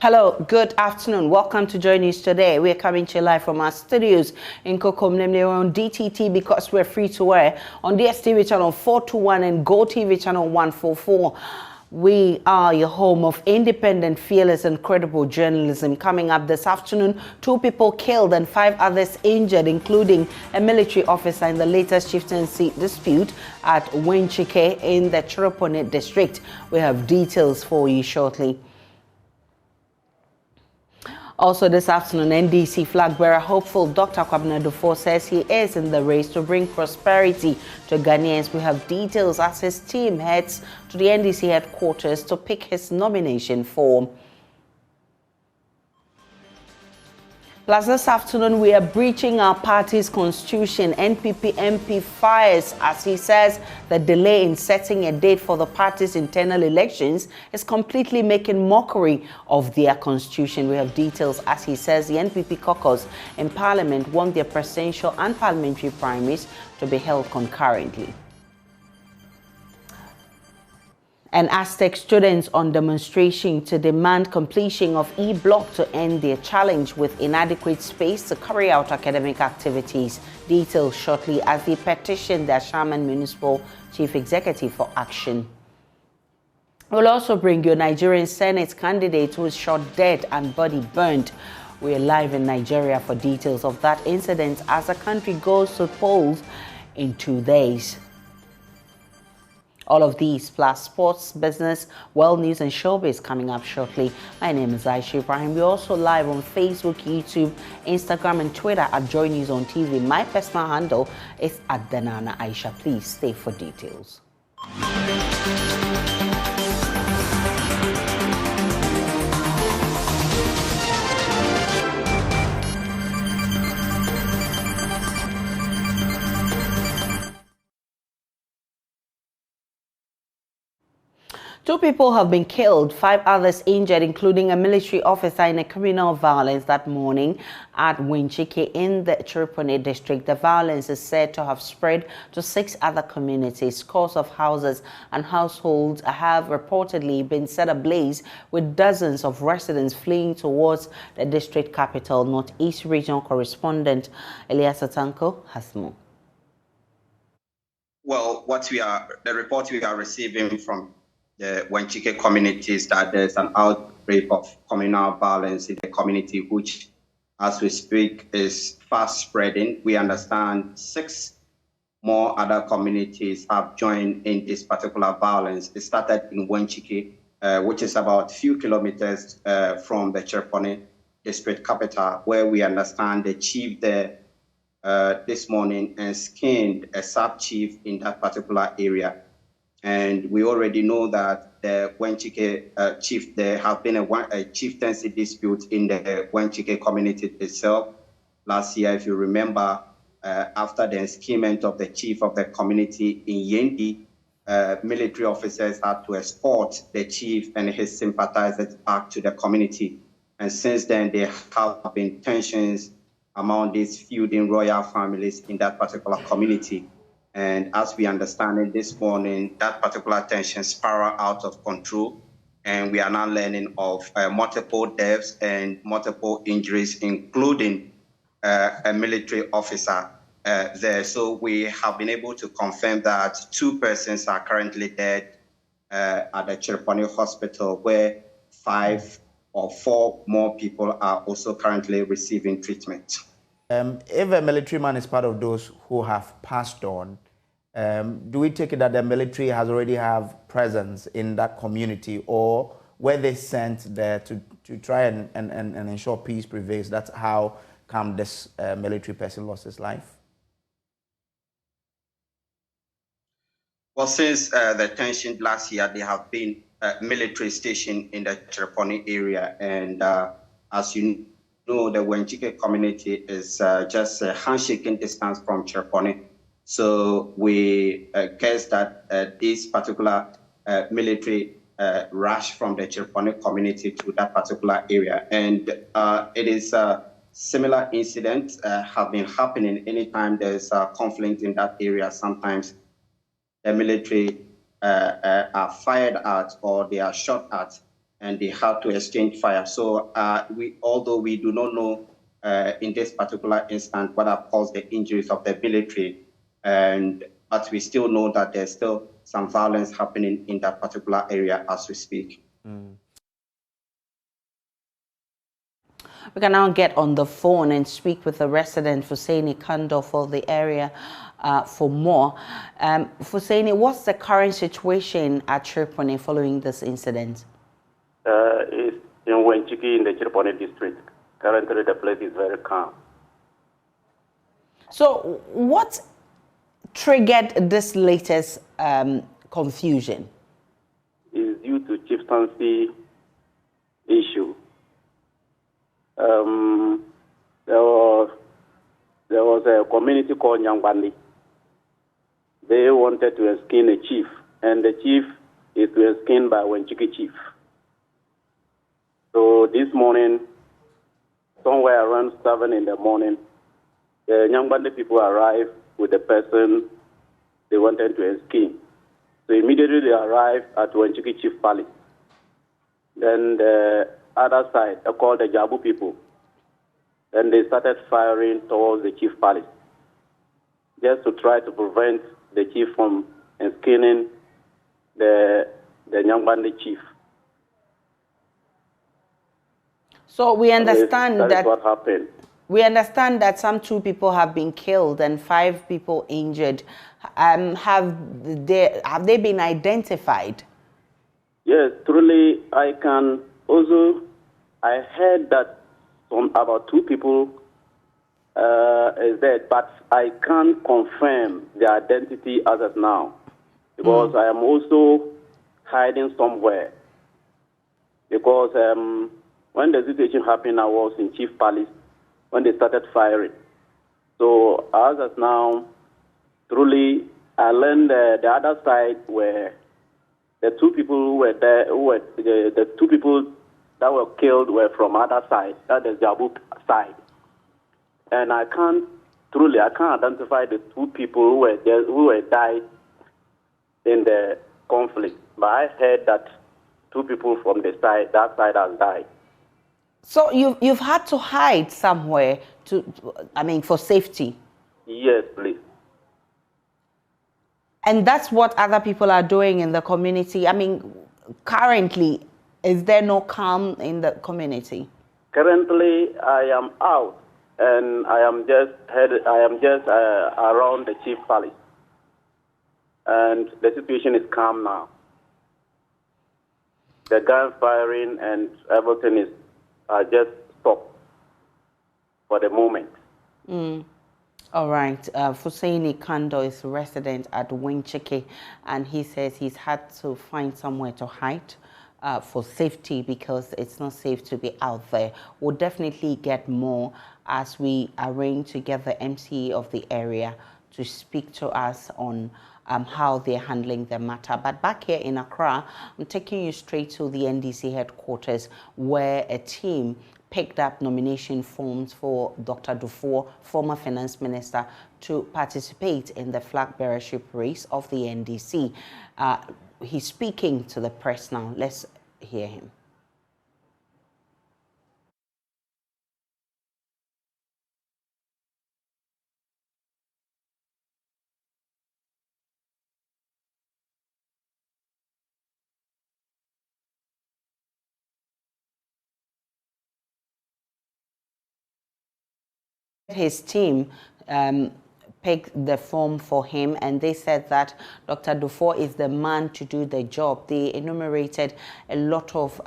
Hello, good afternoon. Welcome to JoyNews today. We're coming to you live from our studios in Kokom, namely on DTT because we're free to air on DSTV channel 421 and GoTV channel 144. We are your home of independent, fearless, and credible journalism. Coming up this afternoon, 2 people killed and 5 others injured, including a military officer in the latest chieftaincy dispute at Wenchike in the Chiropone district. We have details for you shortly. Also this afternoon, NDC flag bearer hopeful Dr. Kwabena Dofo says he is in the race to bring prosperity to Ghanaians. We have details as his team heads to the NDC headquarters to pick his nomination form. Plus, this afternoon, we are breaching our party's constitution. NPP MP fires as he says the delay in setting a date for the party's internal elections is completely making mockery of their constitution. We have details as he says the NPP caucus in Parliament want their presidential and parliamentary primaries to be held concurrently. And Aztec students on demonstration to demand completion of E-Block to end their challenge with inadequate space to carry out academic activities. Details shortly as they petition the Ashaiman Municipal Chief Executive for action. We'll also bring you a Nigerian Senate candidate who was shot dead and body burned. We're live in Nigeria for details of that incident as the country goes to polls in 2 days. All of these plus sports, business, world news and showbiz coming up shortly. My name is Aisha Ibrahim. We're also live on Facebook, YouTube, Instagram and Twitter at JoyNews on TV. My personal handle is at Danana Aisha. Please stay for details. 2 people have been killed, 5 others injured, including a military officer in a criminal violence that morning at Wenchike in the Chiropone district. The violence is said to have spread to 6 other communities. Scores of houses and households have reportedly been set ablaze, with dozens of residents fleeing towards the district capital. Northeast regional correspondent Elias Atanko has more. Well, the report we are receiving from the Wenchike community is that there's an outbreak of communal violence in the community, which, as we speak, is fast spreading. We understand 6 more other communities have joined in this particular violence. It started in Wenchike, which is about a few kilometers from the Chiropone district capital, where we understand the chief there this morning and skinned a sub-chief in that particular area. And we already know that the Wenchike chief, there have been a chieftaincy dispute in the Wenchike community itself. Last year, if you remember, after the enskinment of the chief of the community in Yendi, military officers had to escort the chief and his sympathizers back to the community. And since then, there have been tensions among these feuding royal families in that particular community. And as we understand it this morning, that particular tension spiraled out of control. And we are now learning of multiple deaths and multiple injuries, including a military officer there. So we have been able to confirm that 2 persons are currently dead at the Chiropone hospital, where 5 or 4 more people are also currently receiving treatment. If a military man is part of those who have passed on, do we take it that the military has already have presence in that community, or were they sent there to try and ensure peace prevails? That's how come this military person lost his life? Well, since the tension last year, there have been military stationed in the Chiropone area, and as you know, the Wenchike community is just a handshaking distance from Chiropone. So we guess that this particular military rush from the Chiropone community to that particular area. And it is a similar incident have been happening anytime there's a conflict in that area. Sometimes the military are fired at or they are shot at and they had to exchange fire. So although we do not know in this particular instance what have caused the injuries of the military, but we still know that there's still some violence happening in that particular area as we speak. We can now get on the phone and speak with the resident Kwabena Dofo for the area for more. Kwabena, what's the current situation at Chirpone following this incident? It's in Wenchiki in the Chirpone district. Currently, the place is very calm. So, what triggered this latest confusion? It's due to chieftaincy issue. There was a community called Nyangbandi. They wanted to skin a chief, and the chief is to be skinned by Wenchiki chief. So this morning, somewhere around 7 in the morning, the Nyangbandi people arrived with the person they wanted to skin. So immediately they arrived at Wenchiki chief palace. Then the other side, they called the Jabu people. Then they started firing towards the chief palace, just to try to prevent the chief from skinning the Nyangbandi chief. So we understand that is what happened. We understand that some 2 people have been killed and 5 people injured. Have they been identified? Yes, truly. I heard that about 2 people is dead, but I can't confirm their identity as of now, because I am also hiding somewhere. Because when the situation happened, I was in Chief Palace when they started firing. So as of now, truly, I learned the other side where the 2 people who were there, the 2 people that were killed were from other side, that is Jabu side. And I can't identify the 2 people who were died in the conflict. But I heard that 2 people from that side has died. So you've had to hide somewhere for safety? Yes, please. And that's what other people are doing in the community. Currently, is there no calm in the community? Currently, I am out, and I am just around the chief palace, and the situation is calm now. The gun firing and everything is just stopped for the moment. All right. Kwabena Dofo is a resident at Wenchiki, and he says he's had to find somewhere to hide for safety because it's not safe to be out there. We'll definitely get more as we arrange to get the MCE of the area to speak to us on how they're handling the matter. But back here in Accra, I'm taking you straight to the NDC headquarters, where a team picked up nomination forms for Dr. Dofo, former finance minister, to participate in the flag bearership race of the NDC. He's speaking to the press now. Let's hear him. His team picked the form for him, and they said that Dr. Dofo is the man to do the job. They enumerated a lot of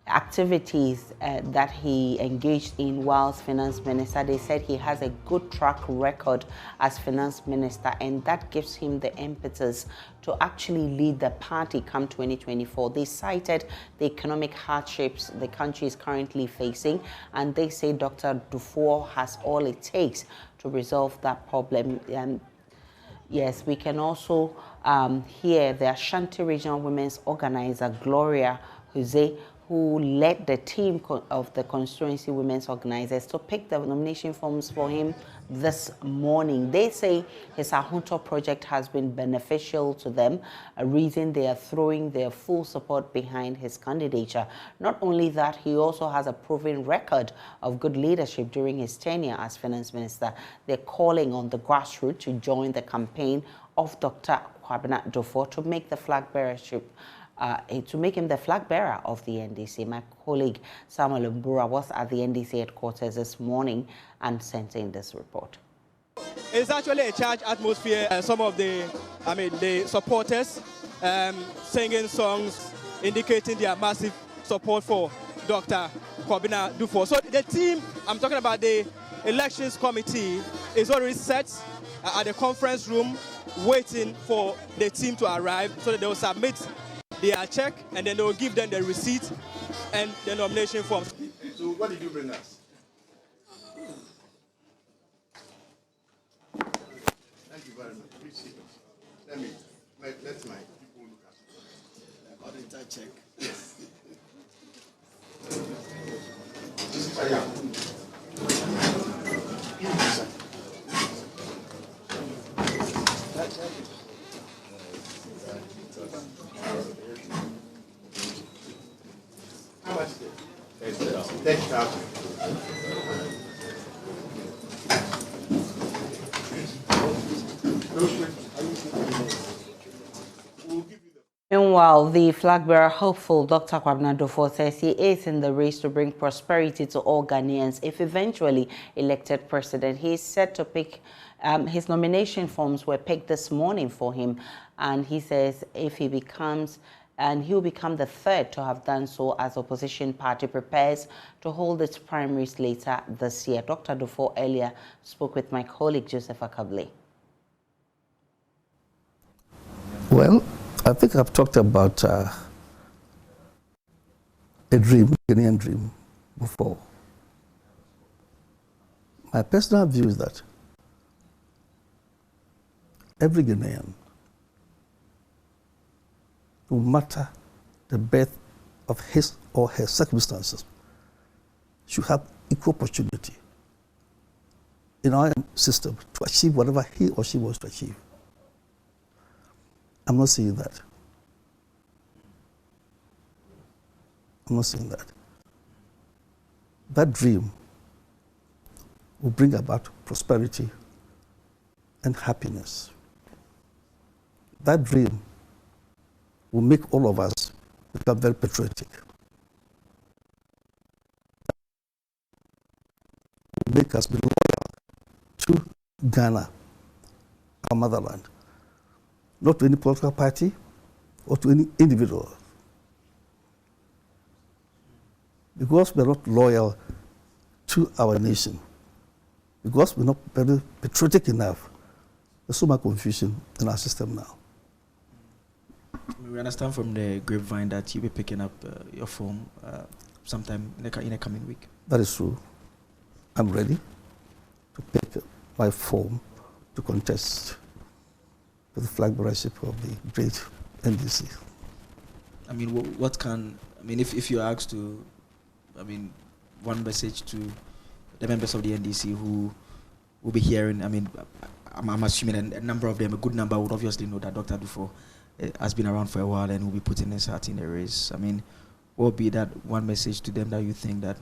activities that he engaged in whilst finance minister. They said he has a good track record as finance minister, and that gives him the impetus to actually lead the party come 2024. They cited the economic hardships the country is currently facing, and they say Dr. Dofo has all it takes to resolve that problem. And yes, we can also hear the Ashanti Regional Women's Organizer, Gloria Jose, who led the team of the constituency women's organizers to pick the nomination forms for him this morning. They say his Ahunto project has been beneficial to them, a reason they are throwing their full support behind his candidature. Not only that, he also has a proven record of good leadership during his tenure as finance minister. They're calling on the grassroots to join the campaign of Dr. Kwabena Dofo to make the flag bearership to make him the flag bearer of the NDC. My colleague Samuel Mbura was at the NDC headquarters this morning and sent in this report. It's actually a charged atmosphere. Some of the supporters singing songs indicating their massive support for Dr. Kwabena Dofo. So the team, I'm talking about the elections committee, is already set at the conference room waiting for the team to arrive so that they will submit their check and then they will give them the receipt and the nomination forms. So what did you bring us? Thank you very much. Please see us. Let my people look at it. Auditor check. Yes. How much is it? 10,000. Meanwhile, the flag bearer hopeful Dr. Kwabena Dofo says he is in the race to bring prosperity to all Ghanaians if eventually elected president. He is set to pick, his nomination forms were picked this morning for him, and he says if he becomes, and he will become the third to have done so as opposition party prepares to hold its primaries later this year. Dr. Dofo earlier spoke with my colleague Joseph Akable. Well, I think I've talked about a dream, Ghanaian dream, before. My personal view is that every Ghanaian, no matter the birth of his or her circumstances, should have equal opportunity in our system to achieve whatever he or she wants to achieve. I'm not saying that. I'm not saying that. That dream will bring about prosperity and happiness. That dream will make all of us become very patriotic. Will make us be loyal to Ghana, our motherland. Not to any political party or to any individual. Because we're not loyal to our nation, because we're not very patriotic enough, there's so much confusion in our system now. We understand from the grapevine that you'll be picking up your form sometime in the coming week. That is true. I'm ready to pick my form to contest for the flag bearership of the great NDC. I mean, what can, I mean, if you're asked to, I mean, one message to the members of the NDC who will be hearing, I mean, I'm assuming a number of them, a good number, would obviously know that Dr. Dofo has been around for a while and will be putting his heart in the race. I mean, what would be that one message to them that you think that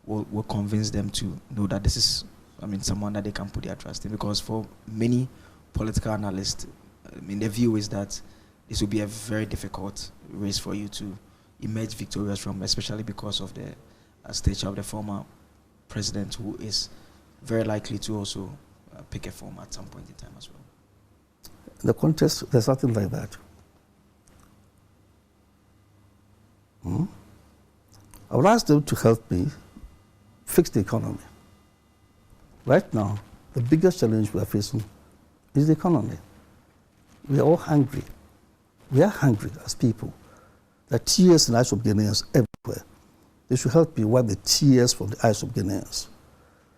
will convince them to know that this is, I mean, someone that they can put their trust in? Because for many political analysts, I mean, the view is that this will be a very difficult race for you to emerge victorious from, especially because of the stature of the former president, who is very likely to also pick a form at some point in time as well. In the contest, there's nothing like that. I would ask them to help me fix the economy. Right now, the biggest challenge we are facing is the economy. We are all hungry. We are hungry as people. There are tears in the eyes of Ghanaians everywhere. They should help me wipe the tears from the eyes of Ghanaians,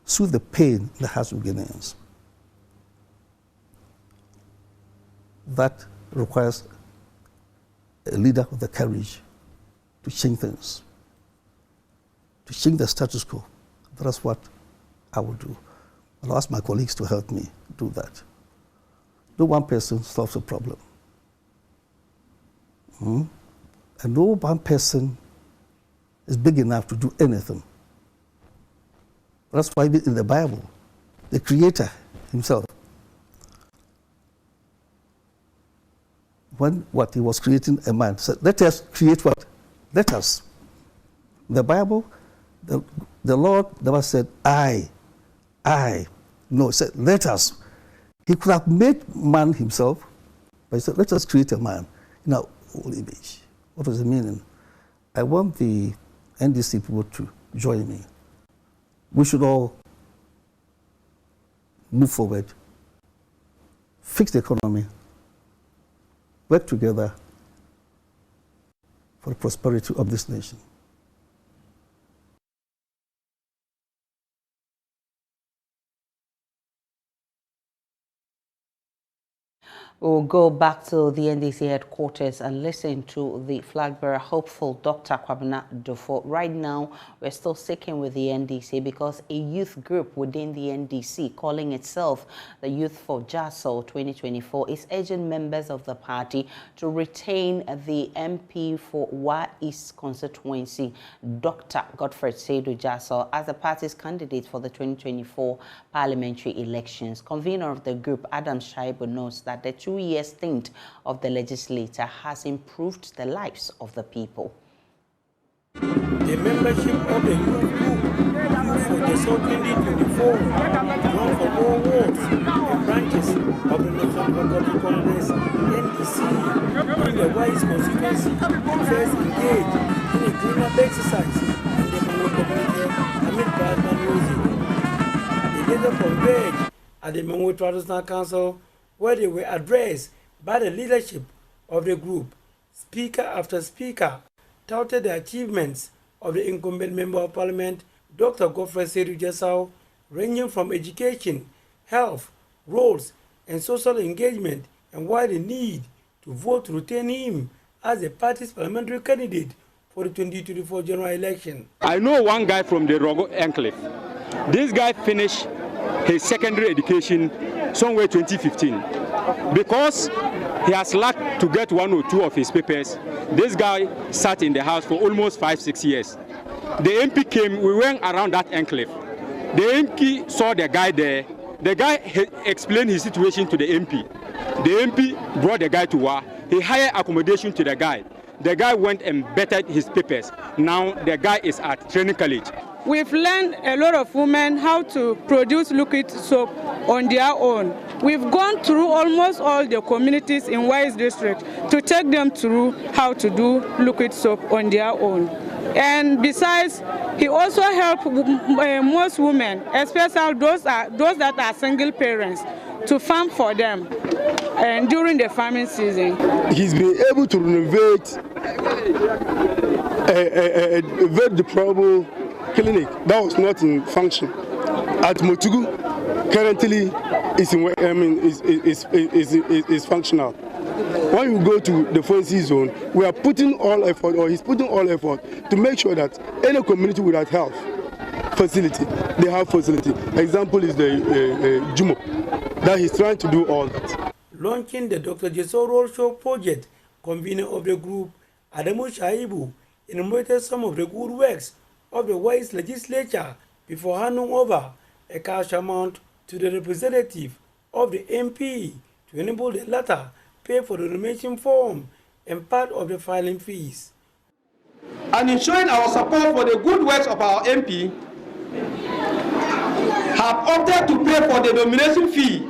soothe the pain in the hearts of Ghanaians. That requires a leader with the courage to change things. to change the status quo. That's what I will do. I'll ask my colleagues to help me do that. No one person solves a problem. And no one person is big enough to do anything. That's why in the Bible, the Creator himself, when he was creating a man, said, let us create what? Let us. In the Bible, the Lord never said, I. No, he said, let us. He could have made man himself, but he said, let us create a man in our own image. What does it mean? I want the NDC people to join me. We should all move forward, fix the economy, work together for the prosperity of this nation. We'll go back to the NDC headquarters and listen to the flag bearer hopeful Dr. Kwabena Dofo. Right now, we're still sticking with the NDC because a youth group within the NDC, calling itself the Youth for Jassel 2024, is urging members of the party to retain the MP for Wa East constituency, Dr. Godfrey Jassel, as the party's candidate for the 2024 parliamentary elections. Convener of the group, Ashaiman, notes that the 2-year stint of the legislator has improved the lives of the people. The membership of the youth group for the 2024 run for more wards and branches of the National Democratic Congress NDC in the Wise constituency first engaged in a cleanup exercise in the Mango community amid bad music. They later converged at the Mango Traditional Council, where they were addressed by the leadership of the group. Speaker after speaker touted the achievements of the incumbent Member of Parliament, Dr. Godfrey Jassel, ranging from education, health, roads, and social engagement, and why the need to vote to retain him as the party's parliamentary candidate for the 2024 general election. I know one guy from the Rogo Enclave. This guy finished his secondary education somewhere 2015. Because he has lacked to get 1 or 2 of his papers, this guy sat in the house for almost 5-6 years. The MP came, we went around that enclave. The MP saw the guy there. The guy explained his situation to the MP. The MP brought the guy to Wa. He hired accommodation to the guy. The guy went and bettered his papers. Now the guy is at training college. We've learned a lot of women how to produce liquid soap on their own. We've gone through almost all the communities in Wise District to take them through how to do liquid soap on their own. And besides, he also helped most women, especially those that are single parents, to farm for them and during the farming season. He's been able to renovate a very deplorable clinic that was not in function at Motugu. Currently is functional. When you go to the 4C zone, we are putting all effort, or he's putting all effort to make sure that any community without health facility, they have facility. Example is the Jumo, that he's trying to do all that. Launching the Dr. Jassel Roadshow project, convener of the group, Adamu Shaibu, enumerated some of the good works of the Wise legislature before handing over a cash amount to the representative of the MP to enable the latter pay for the nomination form and part of the filing fees. And in showing our support for the good works of our MP, have opted to pay for the nomination fee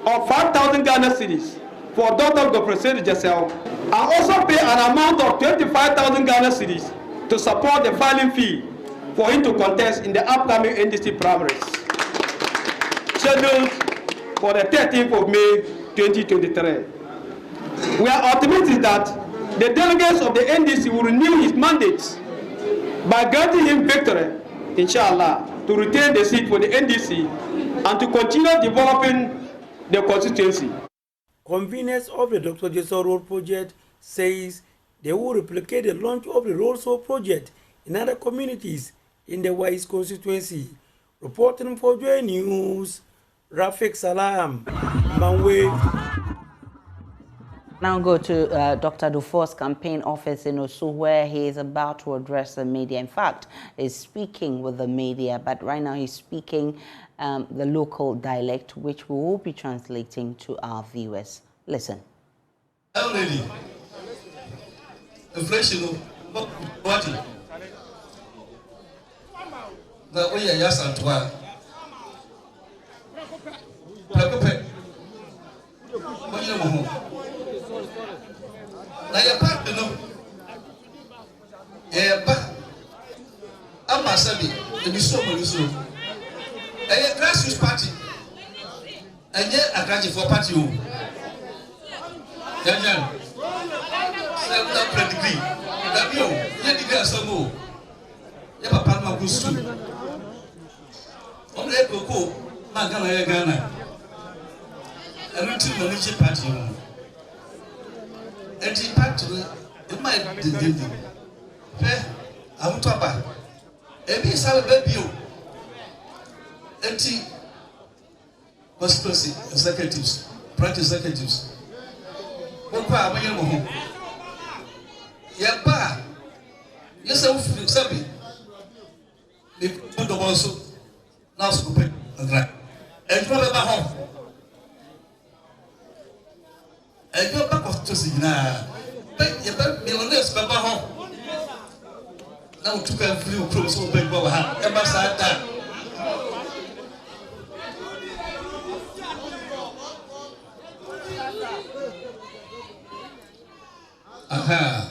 of 5,000 Ghana cedis for Dr. Godfrey Jassel, and also pay an amount of 25,000 Ghana cedis to support the filing fee for him to contest in the upcoming NDC primaries, scheduled for the 13th of May 2023. We are optimistic that the delegates of the NDC will renew his mandate by granting him victory, inshallah, to retain the seat for the NDC and to continue developing the constituency. Conveners of the Dr. Jassel Road project says they will replicate the launch of the Road Show project in other communities in the Wise constituency. Reporting for JoyNews, Rafik Salam, Manwe. Now go to Dr. Dofo's campaign office in Osu, where he is about to address the media. In fact, he's speaking with the media, but right now he's speaking the local dialect, which we will be translating to our viewers. Listen. Lady, inflation, what? Now we are just at one. Na ya part no ba amasabi emiso moliso grassroots party enye agrage for party o yan na pedigree da bio ye degree asomo ye papa ma go school on e koko ma Ghana ye Ghana everything money party o and in fact, it might be I'm talking about a piece of a baby. And constituency executives, practice executives. What are you home? Yeah, yes, I will feel the put the also now scooping and right. And you about home. And you're back of to see now. But you're back millionaires, Baba home. Now, took a few clothes over Baba, and my side that. Aha.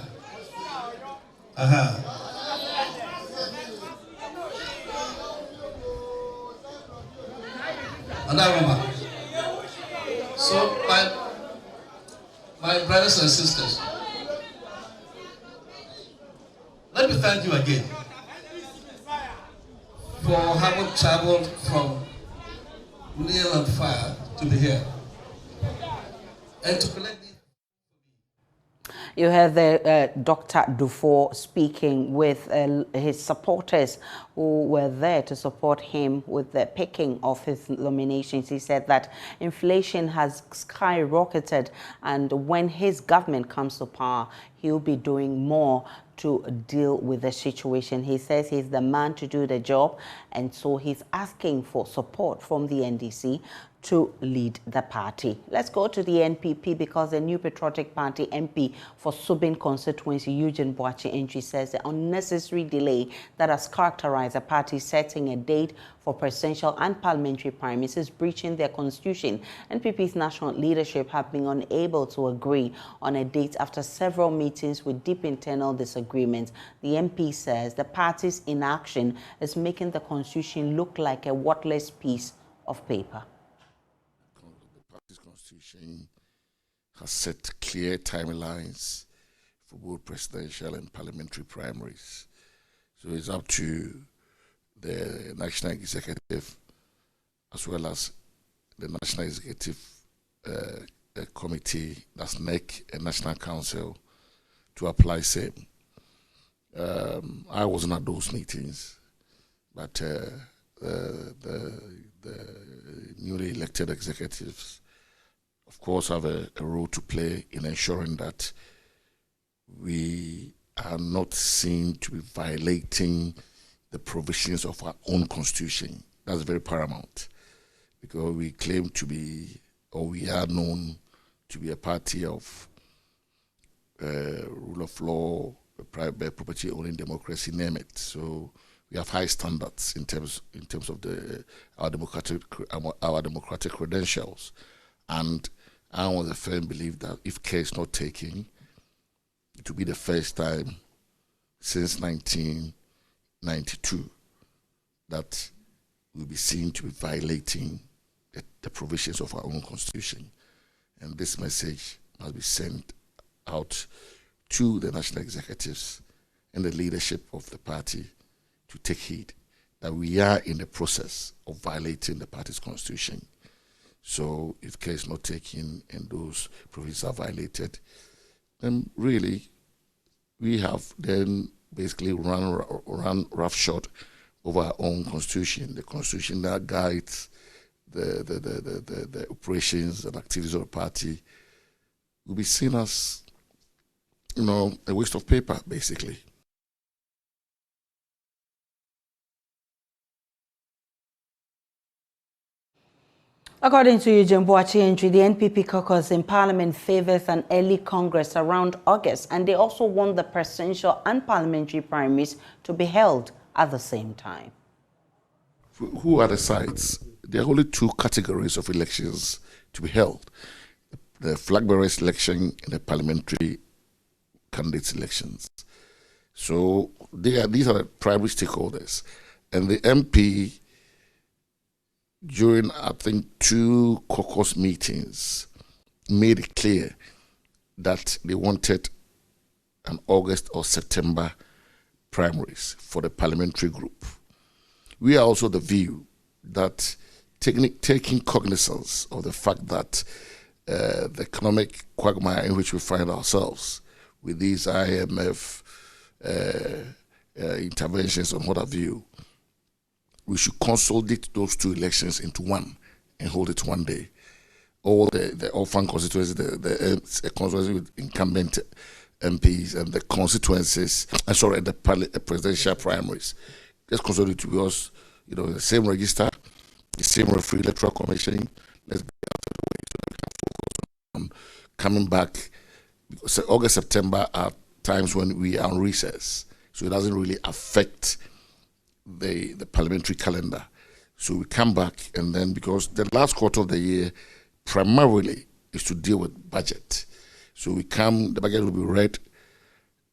Another so, my brothers and sisters, let me thank you again for having traveled from near and far to be here and to collect the. You heard the Dr. Dofo speaking with his supporters who were there to support him with the picking of his nominations. He said that inflation has skyrocketed, and when his government comes to power, he'll be doing more to deal with the situation. He says he's the man to do the job, and so he's asking for support from the NDC to lead the party. Let's go to the NPP, because the New Patriotic Party MP for Subin constituency, Eugene Boachi Entry, says the unnecessary delay that has characterized the party setting a date for presidential and parliamentary primaries is breaching their constitution. NPP's national leadership have been unable to agree on a date after several meetings with deep internal disagreements. The MP says the party's inaction is making the constitution look like a worthless piece of paper. Constitution has set clear timelines for both presidential and parliamentary primaries. So it's up to the National Executive as well as the National Executive Committee, that's NEC, and National Council, to apply same. I wasn't at those meetings, but the newly elected executives of course have a role to play in ensuring that we are not seen to be violating the provisions of our own constitution. That's very paramount, because we claim to be, or we are known to be, a party of rule of law, private property owning democracy, name it. So we have high standards in terms of our democratic credentials. And I was a firm believer that if care is not taken, it will be the first time since 1992 that we'll be seen to be violating the provisions of our own constitution. And this message must be sent out to the national executives and the leadership of the party to take heed that we are in the process of violating the party's constitution. So if care is not taken and those provisions are violated, then really we have then basically run roughshod over our own constitution, the constitution that guides the operations and activities of the party, will be seen as, a waste of paper, basically. According to Eugene Boachientry, the NPP caucus in Parliament favors an early Congress around August, and they also want the presidential and parliamentary primaries to be held at the same time. Who are the sides? There are only two categories of elections to be held: the flag bearers election and the parliamentary candidates elections. So these are the primary stakeholders, and the MP, during, I think, 2 caucus meetings, made it clear that they wanted an August or September primaries for the parliamentary group. We are also the view that taking cognizance of the fact that the economic quagmire in which we find ourselves with these IMF interventions and what have you, we should consolidate those 2 elections into one and hold it one day. All the orphan constituencies, the constituencies with incumbent MPs and the constituencies, the presidential primaries, let's consolidate because, the same register, the same referee electoral commission. Let's get out of the way so that we can focus on coming back. Because August, September are times when we are on recess, so it doesn't really affect the parliamentary calendar. So we come back, and then because the last quarter of the year primarily is to deal with budget. So the budget will be read,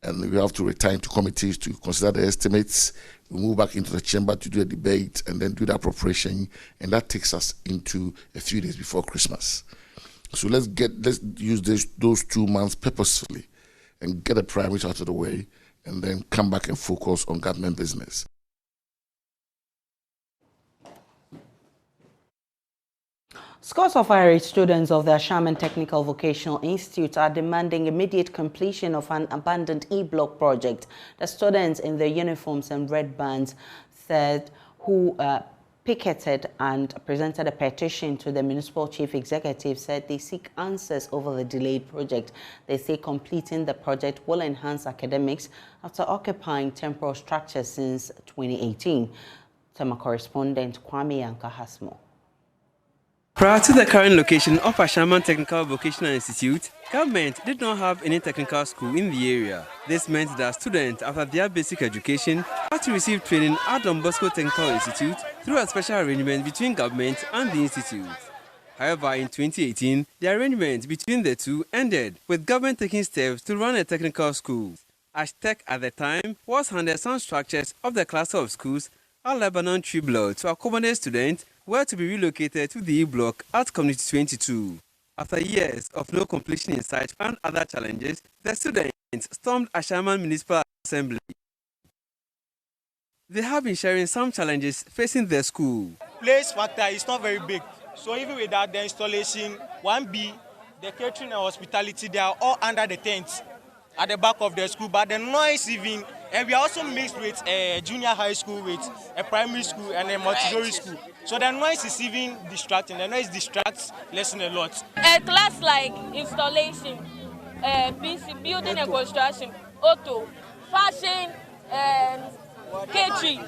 and we have to return to committees to consider the estimates. We move back into the chamber to do a debate and then do the appropriation, and that takes us into a few days before Christmas. So let's use those 2 months purposefully and get the primaries out of the way, and then come back and focus on government business. Scores of irate students of the Ashaiman Technical Vocational Institute are demanding immediate completion of an abandoned E-block project. The students in their uniforms and red bands said who picketed and presented a petition to the municipal chief executive said they seek answers over the delayed project. They say completing the project will enhance academics after occupying temporal structures since 2018. Tema correspondent Kwabena Dofo has more. Prior to the current location of Ashaiman Technical Vocational Institute, government did not have any technical school in the area. This meant that students, after their basic education, had to receive training at Don Bosco Technical Institute through a special arrangement between government and the institute. However, in 2018, the arrangement between the two ended, with government taking steps to run a technical school. Ashtec at the time was handed some structures of the cluster of schools at Lebanon Tree Block to accommodate students were to be relocated to the E-block at Community 22. After years of no completion in sight and other challenges, the students stormed Ashaiman Municipal Assembly. They have been sharing some challenges facing their school. Place factor is not very big, so even without the installation, 1B, the catering and hospitality, they are all under the tent at the back of the school, but the noise even, and we are also mixed with a junior high school, with a primary school and a Montessori school. So the noise is even distracting. The noise distracts lesson a lot. A class like installation, PC, building and construction, auto, fashion, catering,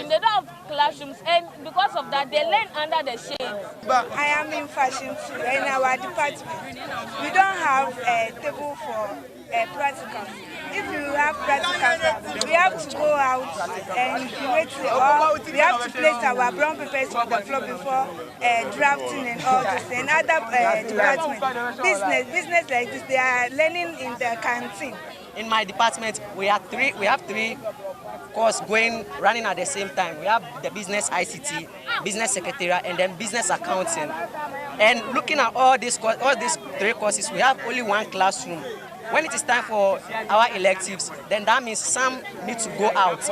they don't have classrooms, and because of that, they learn under the shade. But I am in fashion too, in our department. We don't have a table for practicals. If you have practicals, we have to go out and wait, or we have to place our brown papers on the floor before drafting and all this. And other department, business like this, they are learning in the canteen. In my department, we have three courses running at the same time. We have the business ICT, business secretariat, and then business accounting. And looking at all these 3 courses, we have only 1 classroom. When it is time for our electives, then that means some need to go out.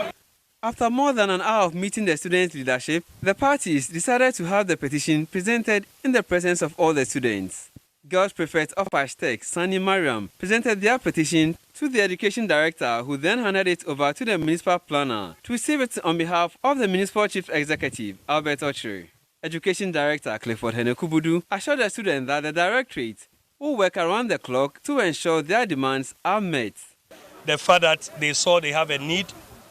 After more than an hour of meeting the student leadership, the parties decided to have the petition presented in the presence of all the students. Girls Prefect of Hashtag, Sani Mariam, presented their petition to the Education Director, who then handed it over to the Municipal Planner to receive it on behalf of the Municipal Chief Executive, Albert Ochre. Education Director Clifford Henekubudu assured the students that the Directorate will work around the clock to ensure their demands are met. The fact that they saw they have a need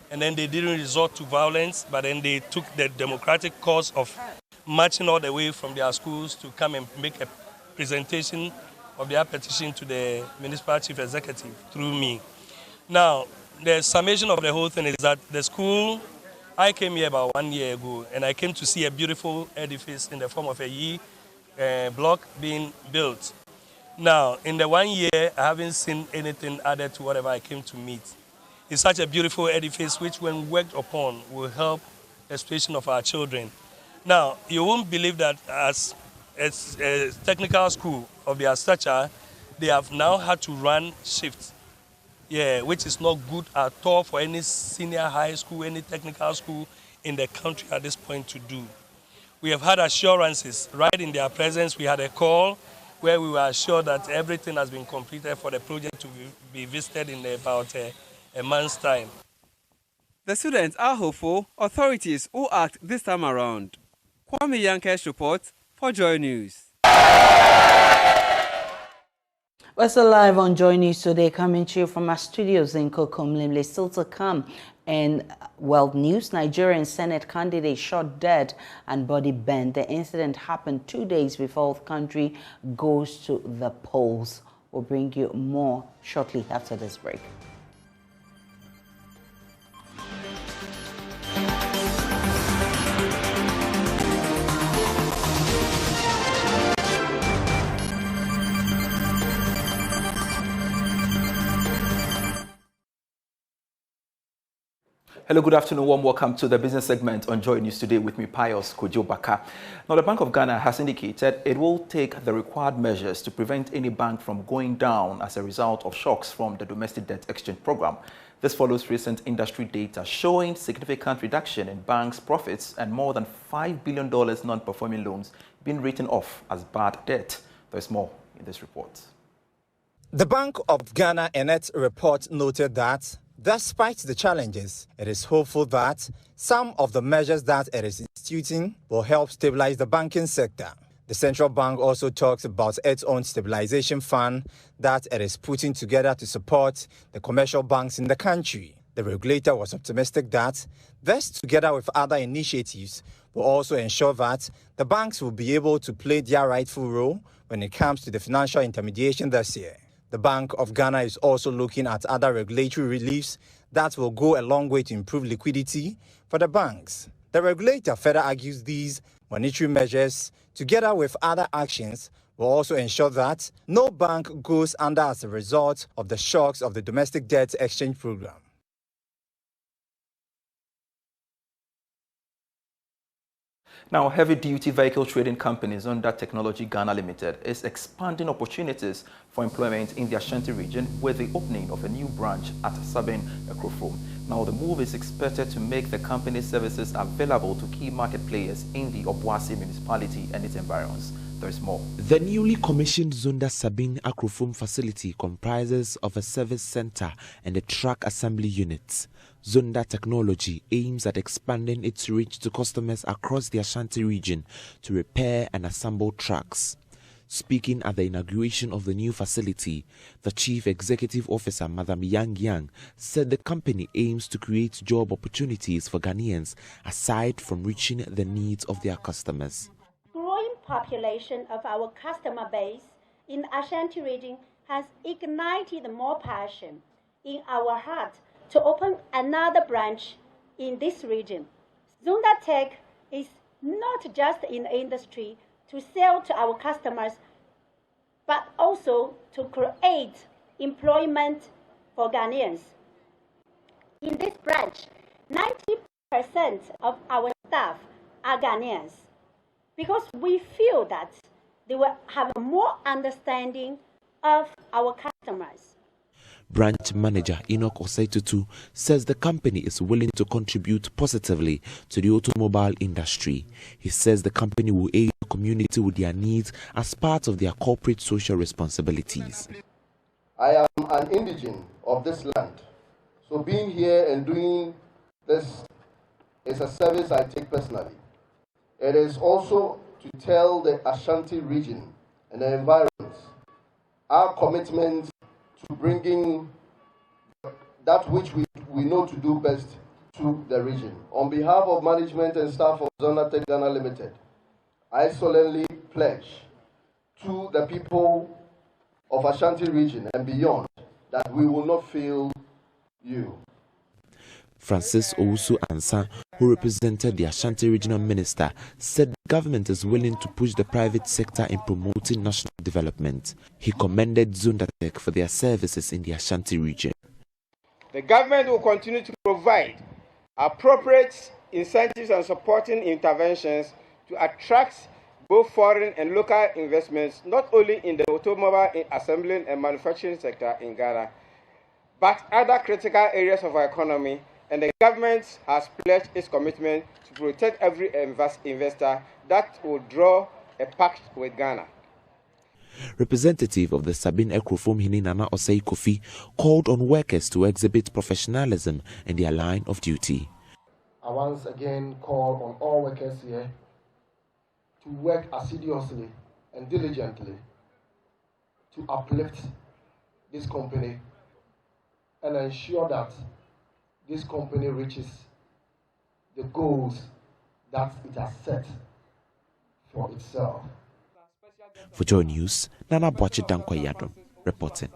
and then they didn't resort to violence, but then they took the democratic course of marching all the way from their schools to come and make a presentation of their petition to the Municipal Chief Executive through me. Now, the summation of the whole thing is that the school, I came here about 1 year ago, and I came to see a beautiful edifice in the form of a E block being built. Now, in the 1 year, I haven't seen anything added to whatever I came to meet. It's such a beautiful edifice which, when worked upon, will help the situation of our children. Now, you won't believe that as a technical school of their stature, they have now had to run shifts, which is not good at all for any senior high school, any technical school in the country at this point to do. We have had assurances right in their presence. We had a call where we were assured that everything has been completed for the project to be visited in about a month's time. The students are hopeful authorities will act this time around. Kwame Yankesh report for Joy News. We're still live on Joy News today, coming to you from our studios in Kokomlimle. Still to come in world news, Nigerian Senate candidate shot dead and body bent. The incident happened 2 days before the country goes to the polls. We'll bring you more shortly after this break. Hello, good afternoon. Warm welcome to the business segment on Joy News today with me, Pius Kojobaka. Now, the Bank of Ghana has indicated it will take the required measures to prevent any bank from going down as a result of shocks from the domestic debt exchange program. This follows recent industry data showing significant reduction in banks' profits and more than $5 billion non-performing loans being written off as bad debt. There's more in this report. The Bank of Ghana in its report noted that despite the challenges, it is hopeful that some of the measures that it is instituting will help stabilize the banking sector. The central bank also talks about its own stabilization fund that it is putting together to support the commercial banks in the country. The regulator was optimistic that this, together with other initiatives, will also ensure that the banks will be able to play their rightful role when it comes to the financial intermediation this year. The Bank of Ghana is also looking at other regulatory reliefs that will go a long way to improve liquidity for the banks. The regulator further argues these monetary measures, together with other actions, will also ensure that no bank goes under as a result of the shocks of the domestic debt exchange program. Now, heavy-duty vehicle trading company Zonda Technology Ghana Limited is expanding opportunities for employment in the Ashanti region with the opening of a new branch at Sabin Ekrofo. Now, the move is expected to make the company's services available to key market players in the Obuasi municipality and its environs. There's more. The newly commissioned Zonda Sabin Akrofo facility comprises of a service center and a truck assembly unit. Zonda Technology aims at expanding its reach to customers across the Ashanti region to repair and assemble trucks. Speaking at the inauguration of the new facility, the Chief Executive Officer, Madam Yang, said the company aims to create job opportunities for Ghanaians aside from reaching the needs of their customers. Growing population of our customer base in the Ashanti region has ignited more passion in our heart to open another branch in this region. Zonda Tech is not just in the industry to sell to our customers, but also to create employment for Ghanaians. In this branch, 90% of our staff are Ghanaians because we feel that they will have more understanding of our customers. Branch manager Enoch Osaitutu says the company is willing to contribute positively to the automobile industry. He says the company will aid the community with their needs as part of their corporate social responsibilities. I am an indigene of this land, so being here and doing this is a service I take personally. It is also to tell the Ashanti region and the environment our commitment to bringing that which we know to do best to the region. On behalf of management and staff of Zonda Tech Ghana Limited, I solemnly pledge to the people of Ashanti region and beyond that we will not fail you. Francis Owusu Ansa, who represented the Ashanti Regional Minister, said the government is willing to push the private sector in promoting national development. He commended Zonda Tech for their services in the Ashanti region. The government will continue to provide appropriate incentives and supporting interventions to attract both foreign and local investments, not only in the automobile assembling and manufacturing sector in Ghana, but other critical areas of our economy. And the government has pledged its commitment to protect every investor that will draw a pact with Ghana. Representative of the Sabin Ekrofom Hini Nana Osei Kofi called on workers to exhibit professionalism in their line of duty. I once again call on all workers here to work assiduously and diligently to uplift this company and ensure that this company reaches the goals that it has set for itself. For JoyNews, Nana Boachi Dankwa reporting.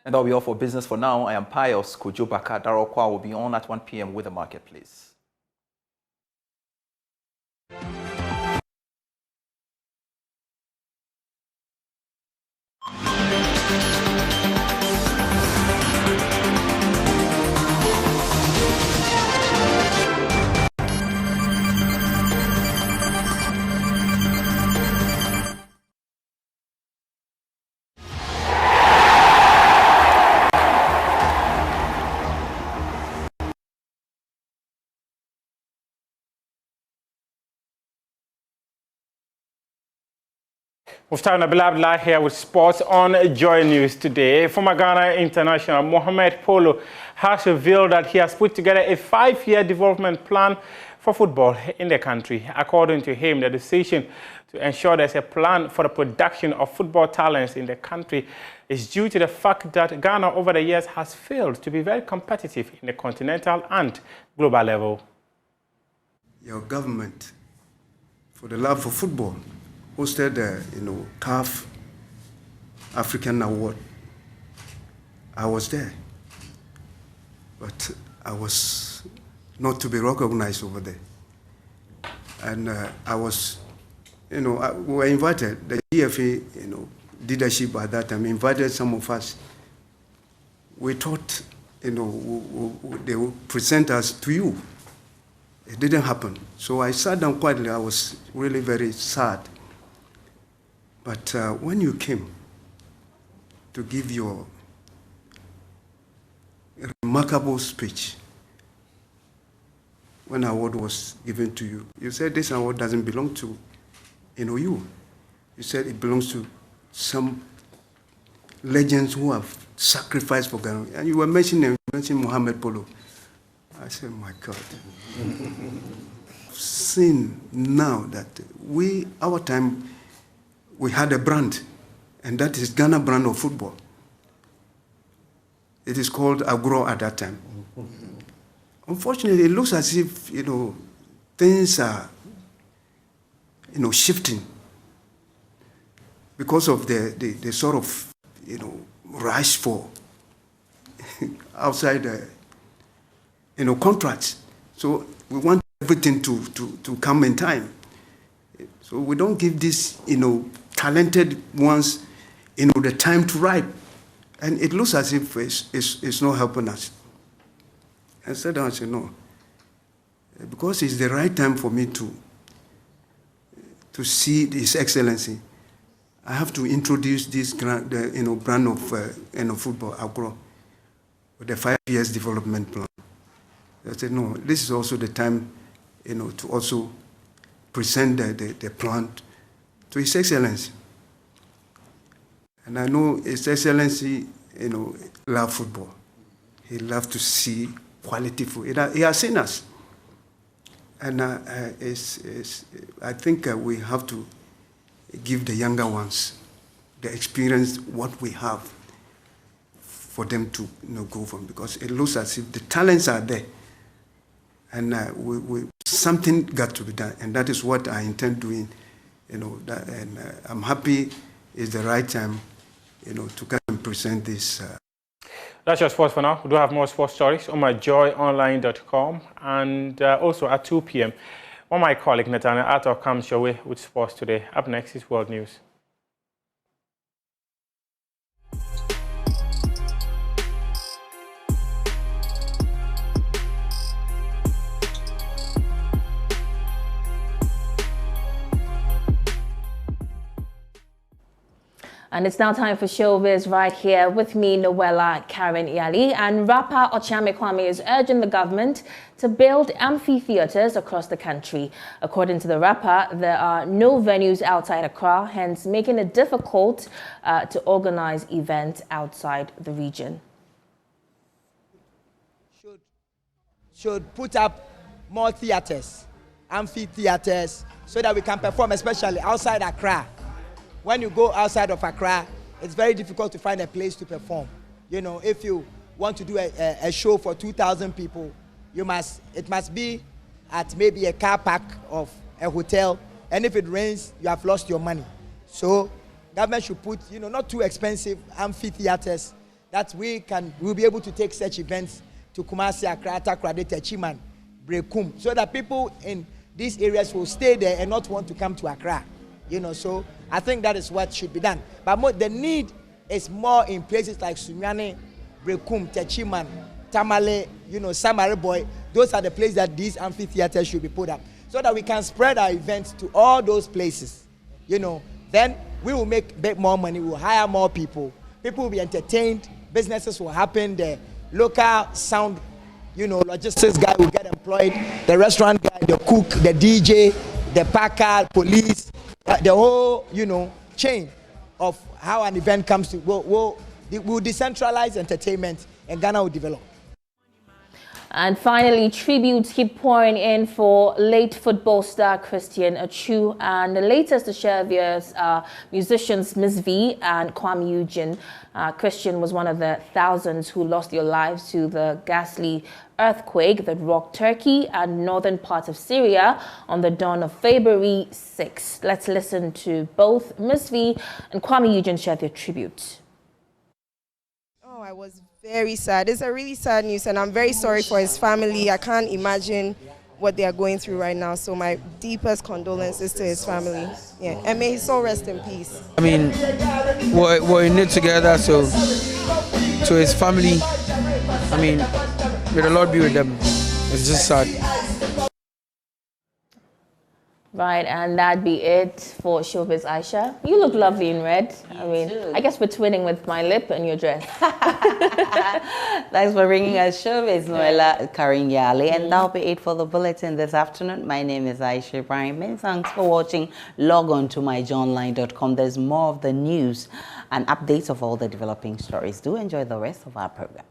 And that'll be all for business for now. I am Pius Kojo Baka. Darokwa will be on at 1 p.m. with the marketplace. Mustafa Nabil here with sports on JoyNews today. Former Ghana international Mohamed Polo has revealed that he has put together a 5-year development plan for football in the country. According to him, the decision to ensure there's a plan for the production of football talents in the country is due to the fact that Ghana over the years has failed to be very competitive in the continental and global level. Your government, for the love for football, hosted the CAF African Award. I was there, but I was not to be recognized over there. And I was, we were invited. The GFA, leadership at that time invited some of us. We thought, they would present us to you. It didn't happen. So I sat down quietly. I was really very sad. But when you came to give your remarkable speech, when award was given to you, you said this award doesn't belong to you. You said it belongs to some legends who have sacrificed for Ghana. And you were mentioning Mohamed Polo. I said, my God. Seen now that our time, we had a brand, and that is Ghana brand of football. It is called Agro at that time. Unfortunately, it looks as if, things are, shifting because of the sort of, rush for outside, contracts. So we want everything to come in time. So we don't give these, talented ones, the time to ripe. And it looks as if it's not helping us. And so I said, no. Because it's the right time for me to see His Excellency, I have to introduce this brand of football, Agro, with the 5 years development plan. I said, no, this is also the time, to also present the plan to His Excellency. And I know His Excellency, love football. He loves to see quality football. He has seen us. And I think we have to give the younger ones the experience, what we have, for them to go from, because it looks as if the talents are there. And something got to be done, and that is what I intend doing. I'm happy it's the right time, to come and present this. That's your sports for now. We do have more sports stories on my joyonline.com, and also at 2 p.m. One of my colleague Nathaniel Arthur comes your way with sports today. Up next is World News. And it's now time for Showbiz right here with me, Noella Karen Iyali. And rapper Ashaiman Kwame is urging the government to build amphitheaters across the country. According to the rapper, there are no venues outside Accra, hence making it difficult to organize events outside the region. Should put up more theaters, amphitheaters, so that we can perform, especially outside Accra. When you go outside of Accra, it's very difficult to find a place to perform. If you want to do a show for 2,000 people, it must be at maybe a car park of a hotel, and if it rains, you have lost your money. So government should put, not too expensive amphitheaters that we'll be able to take such events to Kumasi, Accra, Takoradi, Ashaiman, Brekum, so that people in these areas will stay there and not want to come to Accra. So I think that is what should be done. But the need is more in places like Sunyani, Brekum, Ashaiman, Tamale, Samare Boy. Those are the places that these amphitheaters should be put up, so that we can spread our events to all those places. Then we will make a bit more money, we'll hire more people, people will be entertained, businesses will happen, the local sound, logistics guy will get employed, the restaurant guy, the cook, the DJ, the packer, police, the whole, chain of how an event comes to, will decentralize entertainment, and Ghana will develop. And finally, tributes keep pouring in for late football star Christian Achu. And the latest to share views are musicians Ms. V and Kwame Eugene. Christian was one of the thousands who lost their lives to the ghastly earthquake that rocked Turkey and northern parts of Syria on the dawn of February 6. Let's listen to both Ms. V and Kwame Eugene share their tribute. Oh, I was very sad. It's a really sad news, and I'm very sorry for his family. I can't imagine what they are going through right now. So my deepest condolences to his family. Yeah, and may his soul rest in peace. I mean, we're in it together, so to his family, I mean, may the Lord be with them. It's just sad. Right, and that'd be it for Showbiz, Aisha. You look lovely in red. I guess we're twinning with my lip and your dress. Thanks for bringing us Showbiz, Noella Karen Iyali. And that'll be it for the bulletin this afternoon. My name is Aisha Ibrahim. Many thanks for watching. Log on to myjoyonline.com. There's more of the news and updates of all the developing stories. Do enjoy the rest of our program.